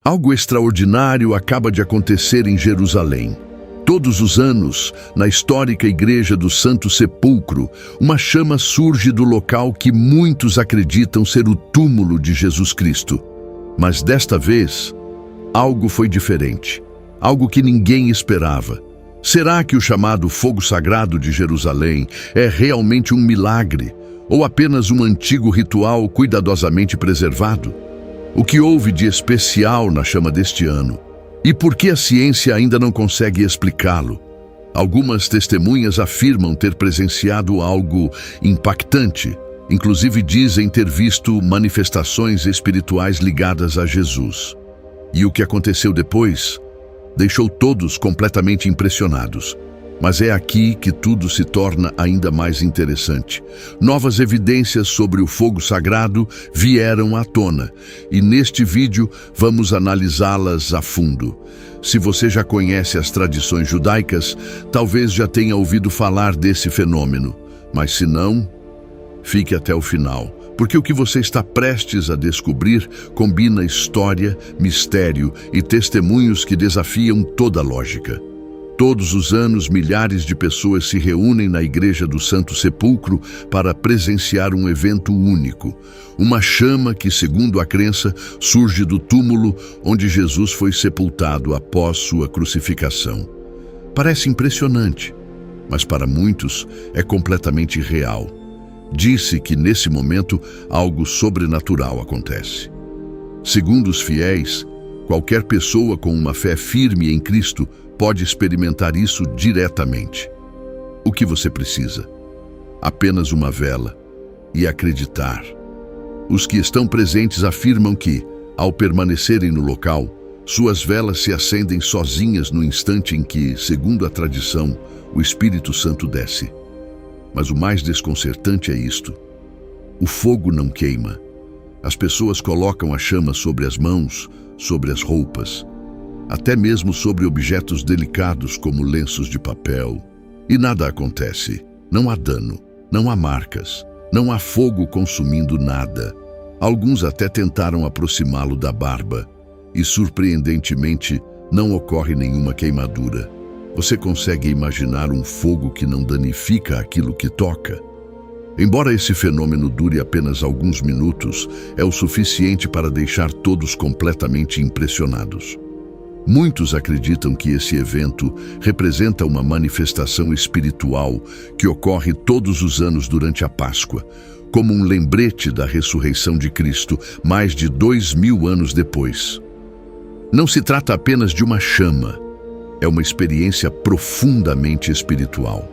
Algo extraordinário acaba de acontecer em Jerusalém. Todos os anos, na histórica Igreja do Santo Sepulcro, uma chama surge do local que muitos acreditam ser o túmulo de Jesus Cristo. Mas desta vez, algo foi diferente, algo que ninguém esperava. Será que o chamado fogo sagrado de Jerusalém é realmente um milagre ou apenas um antigo ritual cuidadosamente preservado? O que houve de especial na chama deste ano? E por que a ciência ainda não consegue explicá-lo? Algumas testemunhas afirmam ter presenciado algo impactante, inclusive dizem ter visto manifestações espirituais ligadas a Jesus. E o que aconteceu depois deixou todos completamente impressionados. Mas é aqui que tudo se torna ainda mais interessante. Novas evidências sobre o fogo sagrado vieram à tona, e neste vídeo vamos analisá-las a fundo. Se você já conhece as tradições judaicas, talvez já tenha ouvido falar desse fenômeno. Mas se não, fique até o final, porque o que você está prestes a descobrir combina história, mistério e testemunhos que desafiam toda a lógica. Todos os anos, milhares de pessoas se reúnem na Igreja do Santo Sepulcro para presenciar um evento único. Uma chama que, segundo a crença, surge do túmulo onde Jesus foi sepultado após sua crucificação. Parece impressionante, mas para muitos é completamente real. Diz-se que, nesse momento, algo sobrenatural acontece. Segundo os fiéis, qualquer pessoa com uma fé firme em Cristo pode experimentar isso diretamente. O que você precisa? Apenas uma vela e acreditar. Os que estão presentes afirmam que, ao permanecerem no local, suas velas se acendem sozinhas no instante em que, segundo a tradição, o Espírito Santo desce. Mas o mais desconcertante é isto: o fogo não queima. As pessoas colocam a chama sobre as mãos, sobre as roupas, até mesmo sobre objetos delicados como lenços de papel. E nada acontece. Não há dano, não há marcas, não há fogo consumindo nada. Alguns até tentaram aproximá-lo da barba e, surpreendentemente, não ocorre nenhuma queimadura. Você consegue imaginar um fogo que não danifica aquilo que toca? Embora esse fenômeno dure apenas alguns minutos, é o suficiente para deixar todos completamente impressionados. Muitos acreditam que esse evento representa uma manifestação espiritual que ocorre todos os anos durante a Páscoa, como um lembrete da ressurreição de Cristo mais de 2000 anos depois. Não se trata apenas de uma chama, é uma experiência profundamente espiritual,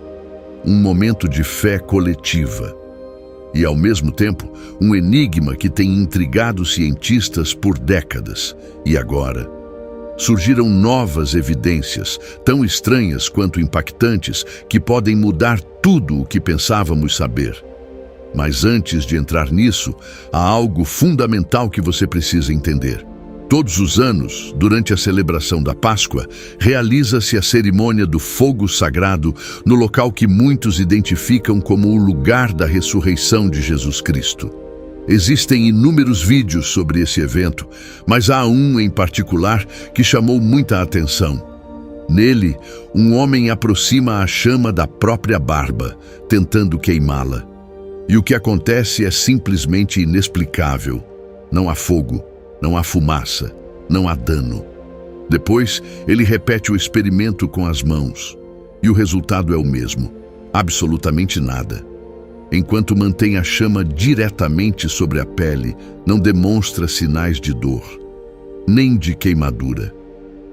um momento de fé coletiva e, ao mesmo tempo, um enigma que tem intrigado cientistas por décadas. E agora, surgiram novas evidências, tão estranhas quanto impactantes, que podem mudar tudo o que pensávamos saber. Mas antes de entrar nisso, há algo fundamental que você precisa entender. Todos os anos, durante a celebração da Páscoa, realiza-se a cerimônia do fogo sagrado no local que muitos identificam como o lugar da ressurreição de Jesus Cristo. Existem inúmeros vídeos sobre esse evento, mas há um em particular que chamou muita atenção. Nele, um homem aproxima a chama da própria barba, tentando queimá-la. E o que acontece é simplesmente inexplicável. Não há fogo, não há fumaça, não há dano. Depois, ele repete o experimento com as mãos, e o resultado é o mesmo: absolutamente nada. Enquanto mantém a chama diretamente sobre a pele, não demonstra sinais de dor, nem de queimadura.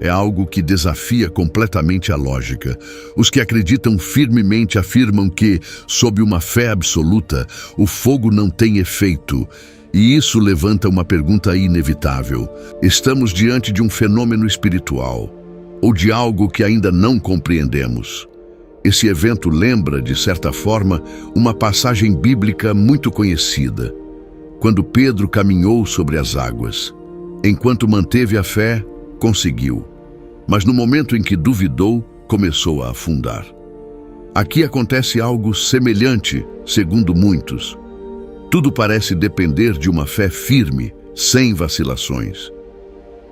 É algo que desafia completamente a lógica. Os que acreditam firmemente afirmam que, sob uma fé absoluta, o fogo não tem efeito. E isso levanta uma pergunta inevitável: estamos diante de um fenômeno espiritual, ou de algo que ainda não compreendemos? Esse evento lembra, de certa forma, uma passagem bíblica muito conhecida, quando Pedro caminhou sobre as águas. Enquanto manteve a fé, conseguiu. Mas no momento em que duvidou, começou a afundar. Aqui acontece algo semelhante, segundo muitos. Tudo parece depender de uma fé firme, sem vacilações.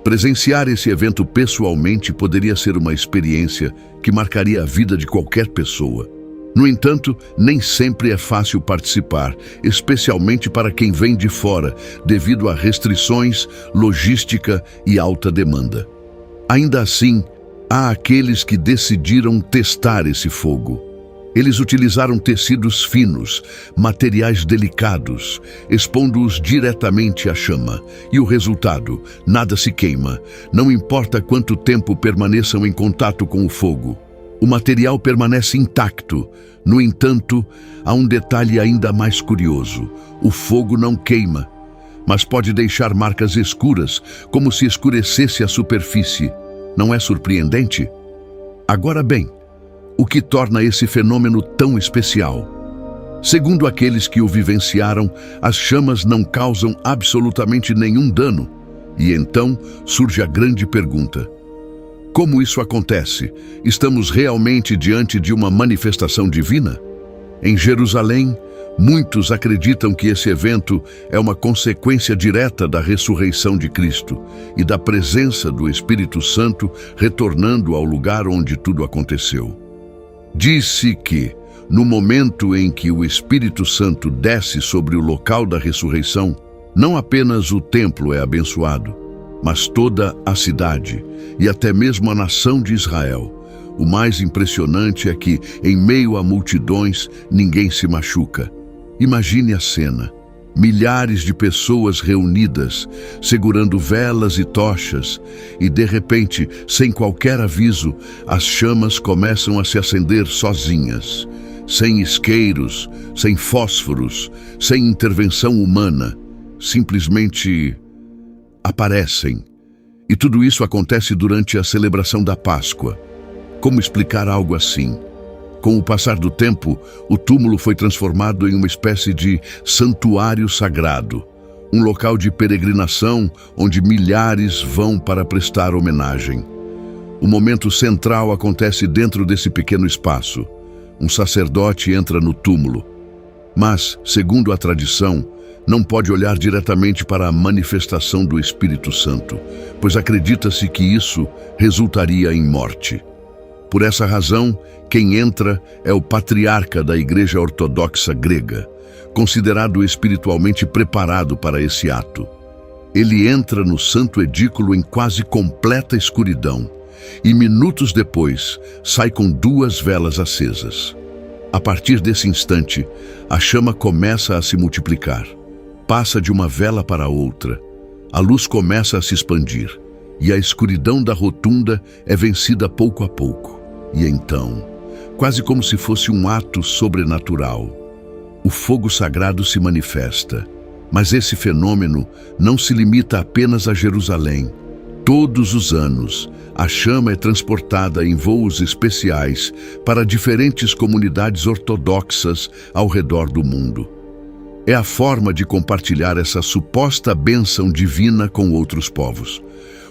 Presenciar esse evento pessoalmente poderia ser uma experiência que marcaria a vida de qualquer pessoa. No entanto, nem sempre é fácil participar, especialmente para quem vem de fora, devido a restrições, logística e alta demanda. Ainda assim, há aqueles que decidiram testar esse fogo. Eles utilizaram tecidos finos, materiais delicados, expondo-os diretamente à chama. E o resultado? Nada se queima. Não importa quanto tempo permaneçam em contato com o fogo. O material permanece intacto. No entanto, há um detalhe ainda mais curioso. O fogo não queima, mas pode deixar marcas escuras, como se escurecesse a superfície. Não é surpreendente? Agora bem, o que torna esse fenômeno tão especial? Segundo aqueles que o vivenciaram, as chamas não causam absolutamente nenhum dano. E então surge a grande pergunta: como isso acontece? Estamos realmente diante de uma manifestação divina? Em Jerusalém, muitos acreditam que esse evento é uma consequência direta da ressurreição de Cristo e da presença do Espírito Santo retornando ao lugar onde tudo aconteceu. Diz-se que, no momento em que o Espírito Santo desce sobre o local da ressurreição, não apenas o templo é abençoado, mas toda a cidade e até mesmo a nação de Israel. O mais impressionante é que, em meio a multidões, ninguém se machuca. Imagine a cena. Milhares de pessoas reunidas, segurando velas e tochas, e de repente, sem qualquer aviso, as chamas começam a se acender sozinhas, sem isqueiros, sem fósforos, sem intervenção humana. Simplesmente aparecem. E tudo isso acontece durante a celebração da Páscoa. Como explicar algo assim? Com o passar do tempo, o túmulo foi transformado em uma espécie de santuário sagrado, um local de peregrinação onde milhares vão para prestar homenagem. O momento central acontece dentro desse pequeno espaço. Um sacerdote entra no túmulo, mas, segundo a tradição, não pode olhar diretamente para a manifestação do Espírito Santo, pois acredita-se que isso resultaria em morte. Por essa razão, quem entra é o patriarca da Igreja Ortodoxa grega, considerado espiritualmente preparado para esse ato. Ele entra no santo edículo em quase completa escuridão e, minutos depois, sai com 2 velas acesas. A partir desse instante, a chama começa a se multiplicar. Passa de uma vela para outra. A luz começa a se expandir e a escuridão da rotunda é vencida pouco a pouco. E então, quase como se fosse um ato sobrenatural, o fogo sagrado se manifesta. Mas esse fenômeno não se limita apenas a Jerusalém. Todos os anos, a chama é transportada em voos especiais para diferentes comunidades ortodoxas ao redor do mundo. É a forma de compartilhar essa suposta bênção divina com outros povos.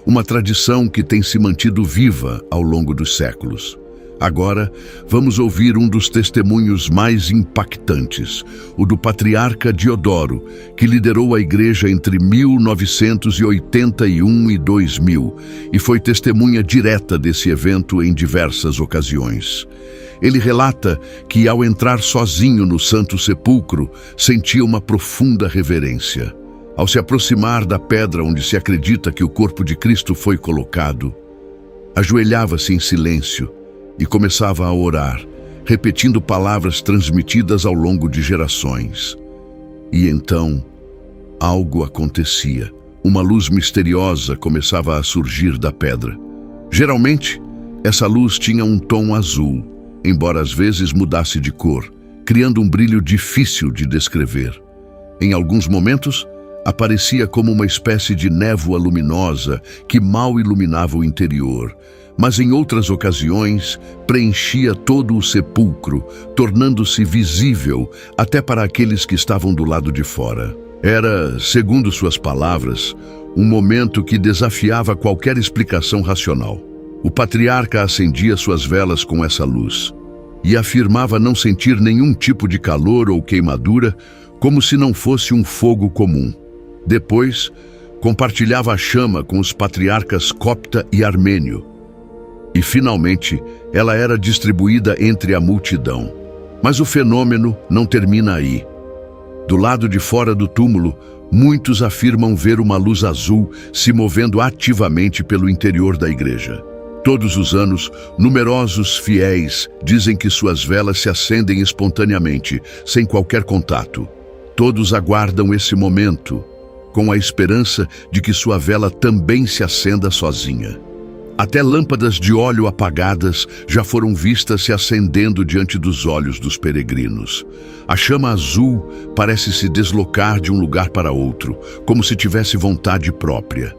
Uma tradição que tem se mantido viva ao longo dos séculos. Agora, vamos ouvir um dos testemunhos mais impactantes, o do patriarca Diodoro, que liderou a igreja entre 1981 e 2000 e foi testemunha direta desse evento em diversas ocasiões. Ele relata que, ao entrar sozinho no Santo Sepulcro, sentia uma profunda reverência. Ao se aproximar da pedra onde se acredita que o corpo de Cristo foi colocado, ajoelhava-se em silêncio e começava a orar, repetindo palavras transmitidas ao longo de gerações. E então, algo acontecia. Uma luz misteriosa começava a surgir da pedra. Geralmente, essa luz tinha um tom azul, embora às vezes mudasse de cor, criando um brilho difícil de descrever. Em alguns momentos, aparecia como uma espécie de névoa luminosa que mal iluminava o interior, mas em outras ocasiões preenchia todo o sepulcro, tornando-se visível até para aqueles que estavam do lado de fora. Era, segundo suas palavras, um momento que desafiava qualquer explicação racional. O patriarca acendia suas velas com essa luz e afirmava não sentir nenhum tipo de calor ou queimadura, como se não fosse um fogo comum. Depois, compartilhava a chama com os patriarcas Copta e Armênio. E, finalmente, ela era distribuída entre a multidão. Mas o fenômeno não termina aí. Do lado de fora do túmulo, muitos afirmam ver uma luz azul se movendo ativamente pelo interior da igreja. Todos os anos, numerosos fiéis dizem que suas velas se acendem espontaneamente, sem qualquer contato. Todos aguardam esse momento, com a esperança de que sua vela também se acenda sozinha. Até lâmpadas de óleo apagadas já foram vistas se acendendo diante dos olhos dos peregrinos. A chama azul parece se deslocar de um lugar para outro, como se tivesse vontade própria.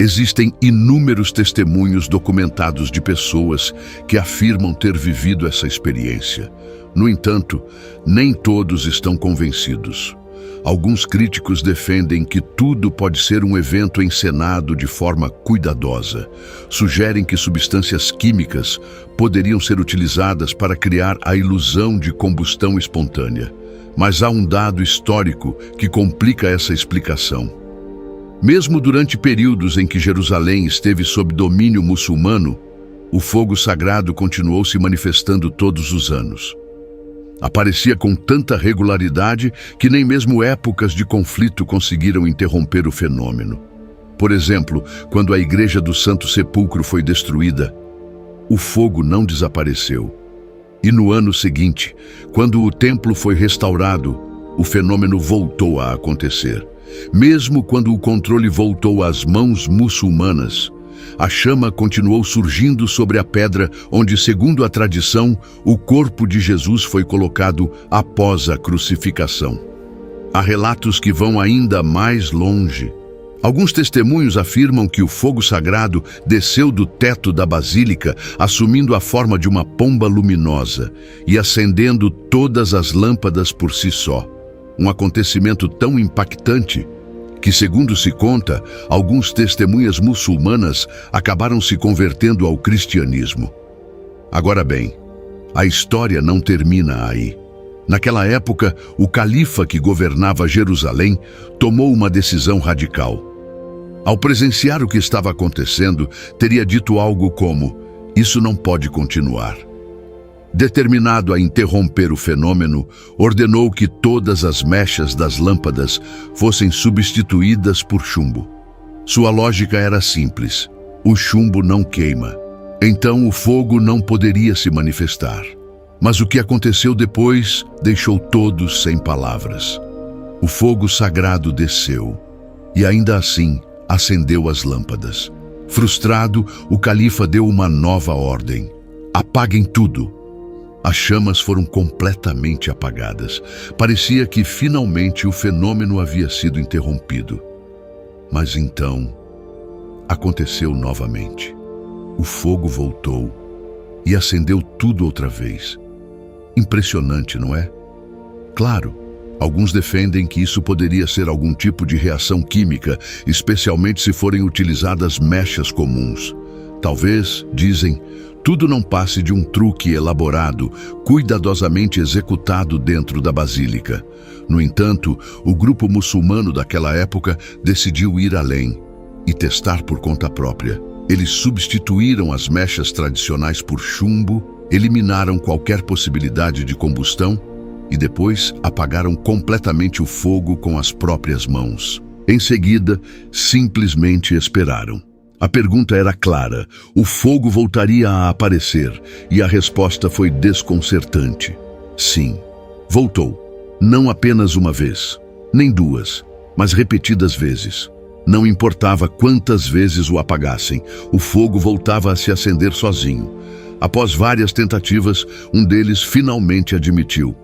Existem inúmeros testemunhos documentados de pessoas que afirmam ter vivido essa experiência. No entanto, nem todos estão convencidos. Alguns críticos defendem que tudo pode ser um evento encenado de forma cuidadosa. Sugerem que substâncias químicas poderiam ser utilizadas para criar a ilusão de combustão espontânea. Mas há um dado histórico que complica essa explicação. Mesmo durante períodos em que Jerusalém esteve sob domínio muçulmano, o fogo sagrado continuou se manifestando todos os anos. Aparecia com tanta regularidade que nem mesmo épocas de conflito conseguiram interromper o fenômeno. Por exemplo, quando a igreja do Santo Sepulcro foi destruída, o fogo não desapareceu. E no ano seguinte, quando o templo foi restaurado, o fenômeno voltou a acontecer. Mesmo quando o controle voltou às mãos muçulmanas, a chama continuou surgindo sobre a pedra onde, segundo a tradição, o corpo de Jesus foi colocado após a crucificação. Há relatos que vão ainda mais longe. Alguns testemunhos afirmam que o fogo sagrado desceu do teto da basílica, assumindo a forma de uma pomba luminosa e acendendo todas as lâmpadas por si só. Um acontecimento tão impactante que, segundo se conta, alguns testemunhas muçulmanas acabaram se convertendo ao cristianismo. Agora bem, a história não termina aí. Naquela época, o califa que governava Jerusalém tomou uma decisão radical. Ao presenciar o que estava acontecendo, teria dito algo como: "Isso não pode continuar." Determinado a interromper o fenômeno, ordenou que todas as mechas das lâmpadas fossem substituídas por chumbo. Sua lógica era simples: o chumbo não queima, então o fogo não poderia se manifestar. Mas o que aconteceu depois deixou todos sem palavras. O fogo sagrado desceu e ainda assim acendeu as lâmpadas. Frustrado, o califa deu uma nova ordem: apaguem tudo. As chamas foram completamente apagadas. Parecia que finalmente o fenômeno havia sido interrompido. Mas então, aconteceu novamente. O fogo voltou e acendeu tudo outra vez. Impressionante, não é? Claro, alguns defendem que isso poderia ser algum tipo de reação química, especialmente se forem utilizadas mechas comuns. Talvez, dizem, tudo não passe de um truque elaborado, cuidadosamente executado dentro da basílica. No entanto, o grupo muçulmano daquela época decidiu ir além e testar por conta própria. Eles substituíram as mechas tradicionais por chumbo, eliminaram qualquer possibilidade de combustão e depois apagaram completamente o fogo com as próprias mãos. Em seguida, simplesmente esperaram. A pergunta era clara: o fogo voltaria a aparecer? E a resposta foi desconcertante. Sim, voltou. Não apenas uma vez, nem duas, mas repetidas vezes. Não importava quantas vezes o apagassem, o fogo voltava a se acender sozinho. Após várias tentativas, um deles finalmente admitiu: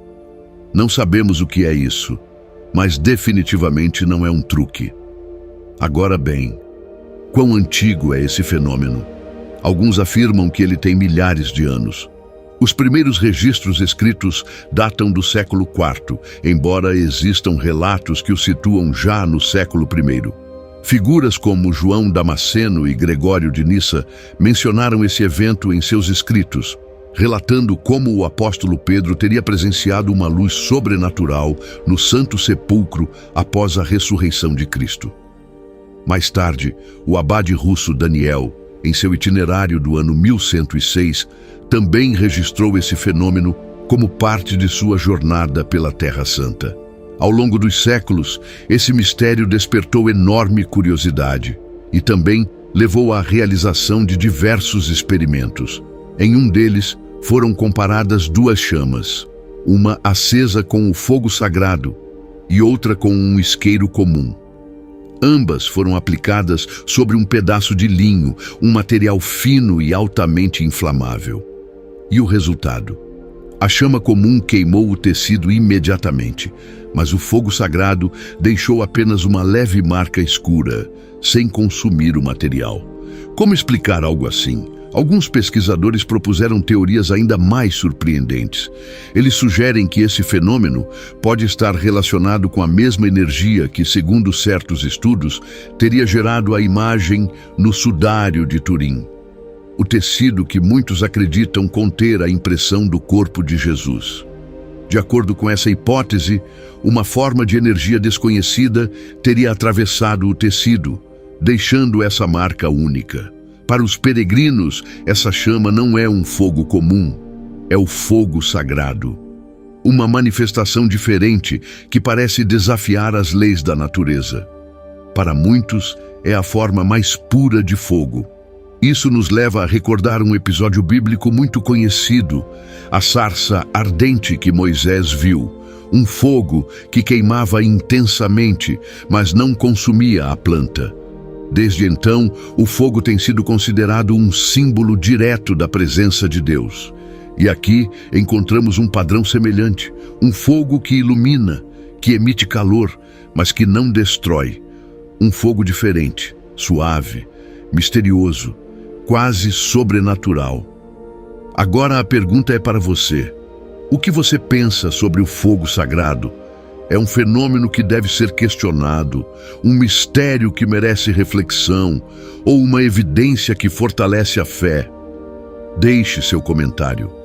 "Não sabemos o que é isso, mas definitivamente não é um truque." Agora bem, quão antigo é esse fenômeno? Alguns afirmam que ele tem milhares de anos. Os primeiros registros escritos datam do século IV, embora existam relatos que o situam já no século I. Figuras como João Damasceno e Gregório de Nissa mencionaram esse evento em seus escritos, relatando como o apóstolo Pedro teria presenciado uma luz sobrenatural no Santo Sepulcro após a ressurreição de Cristo. Mais tarde, o abade russo Daniel, em seu itinerário do ano 1106, também registrou esse fenômeno como parte de sua jornada pela Terra Santa. Ao longo dos séculos, esse mistério despertou enorme curiosidade e também levou à realização de diversos experimentos. Em um deles, foram comparadas duas chamas, uma acesa com o fogo sagrado e outra com um isqueiro comum. Ambas foram aplicadas sobre um pedaço de linho, um material fino e altamente inflamável. E o resultado? A chama comum queimou o tecido imediatamente, mas o fogo sagrado deixou apenas uma leve marca escura, sem consumir o material. Como explicar algo assim? Alguns pesquisadores propuseram teorias ainda mais surpreendentes. Eles sugerem que esse fenômeno pode estar relacionado com a mesma energia que, segundo certos estudos, teria gerado a imagem no sudário de Turim, o tecido que muitos acreditam conter a impressão do corpo de Jesus. De acordo com essa hipótese, uma forma de energia desconhecida teria atravessado o tecido, deixando essa marca única. Para os peregrinos, essa chama não é um fogo comum, é o fogo sagrado. Uma manifestação diferente que parece desafiar as leis da natureza. Para muitos, é a forma mais pura de fogo. Isso nos leva a recordar um episódio bíblico muito conhecido, a sarça ardente que Moisés viu, um fogo que queimava intensamente, mas não consumia a planta. Desde então, o fogo tem sido considerado um símbolo direto da presença de Deus. E aqui encontramos um padrão semelhante, um fogo que ilumina, que emite calor, mas que não destrói. Um fogo diferente, suave, misterioso, quase sobrenatural. Agora a pergunta é para você. O que você pensa sobre o fogo sagrado? É um fenômeno que deve ser questionado, um mistério que merece reflexão ou uma evidência que fortalece a fé? Deixe seu comentário.